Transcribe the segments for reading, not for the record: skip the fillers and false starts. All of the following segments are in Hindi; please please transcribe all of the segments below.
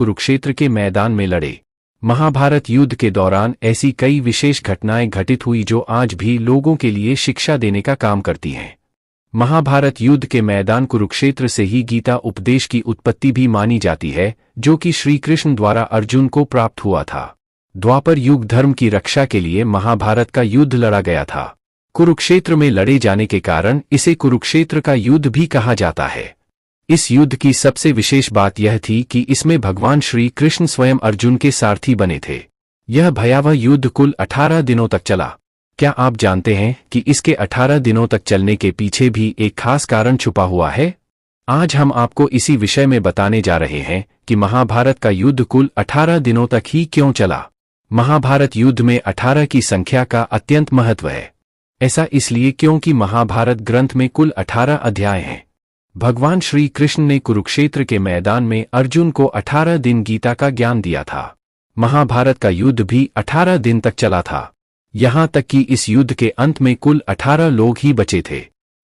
कुरुक्षेत्र के मैदान में लड़े। महाभारत युद्ध के दौरान ऐसी कई विशेष घटनाएं घटित हुई जो आज भी लोगों के लिए शिक्षा देने का काम करती हैं। महाभारत युद्ध के मैदान कुरुक्षेत्र से ही गीता उपदेश की उत्पत्ति भी मानी जाती है, जो कि श्री कृष्ण द्वारा अर्जुन को प्राप्त हुआ था। द्वापर युग धर्म की रक्षा के लिए महाभारत का युद्ध लड़ा गया था। कुरुक्षेत्र में लड़े जाने के कारण इसे कुरुक्षेत्र का युद्ध भी कहा जाता है। इस युद्ध की सबसे विशेष बात यह थी कि इसमें भगवान श्री कृष्ण स्वयं अर्जुन के सारथी बने थे। यह भयावह युद्ध कुल 18 दिनों तक चला। क्या आप जानते हैं कि इसके 18 दिनों तक चलने के पीछे भी एक खास कारण छुपा हुआ है? आज हम आपको इसी विषय में बताने जा रहे हैं कि महाभारत का युद्ध कुल 18 दिनों तक ही क्यों चला। महाभारत युद्ध में 18 की संख्या का अत्यंत महत्व है। ऐसा इसलिए क्योंकि महाभारत ग्रंथ में कुल 18 अध्याय हैं। भगवान श्री कृष्ण ने कुरुक्षेत्र के मैदान में अर्जुन को 18 दिन गीता का ज्ञान दिया था। महाभारत का युद्ध भी 18 दिन तक चला था। यहां तक कि इस युद्ध के अंत में कुल 18 लोग ही बचे थे।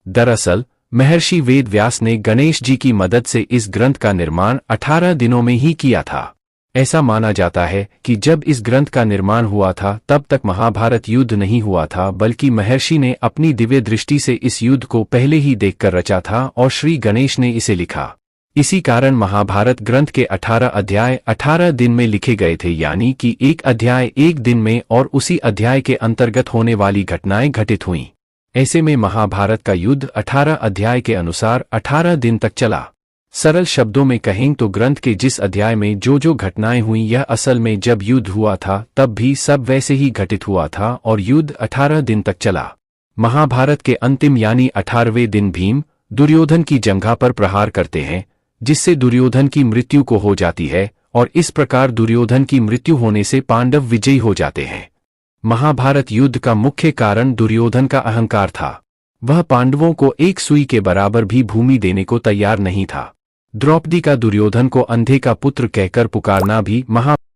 दरअसल महर्षि वेद व्यास ने गणेश जी की मदद से इस ग्रंथ का निर्माण 18 दिनों में ही किया था। ऐसा माना जाता है कि जब इस ग्रंथ का निर्माण हुआ था तब तक महाभारत युद्ध नहीं हुआ था, बल्कि महर्षि ने अपनी दिव्य दृष्टि से इस युद्ध को पहले ही देखकर रचा था और श्री गणेश ने इसे लिखा। इसी कारण महाभारत ग्रंथ के 18 अध्याय 18 दिन में लिखे गए थे, यानी कि एक अध्याय एक दिन में और उसी अध्याय के अंतर्गत होने वाली घटनाएं घटित हुईं। ऐसे में महाभारत का युद्ध 18 अध्याय के अनुसार 18 दिन तक चला। सरल शब्दों में कहें तो ग्रंथ के जिस अध्याय में जो घटनाएं हुई, यह असल में जब युद्ध हुआ था तब भी सब वैसे ही घटित हुआ था और युद्ध 18 दिन तक चला। महाभारत के अंतिम यानी 18वें दिन भीम दुर्योधन की जंघा पर प्रहार करते हैं, जिससे दुर्योधन की मृत्यु को हो जाती है और इस प्रकार दुर्योधन की मृत्यु होने से पांडव विजयी हो जाते हैं। महाभारत युद्ध का मुख्य कारण दुर्योधन का अहंकार था। वह पांडवों को एक सुई के बराबर भी भूमि देने को तैयार नहीं था। द्रौपदी का दुर्योधन को अंधे का पुत्र कहकर पुकारना भी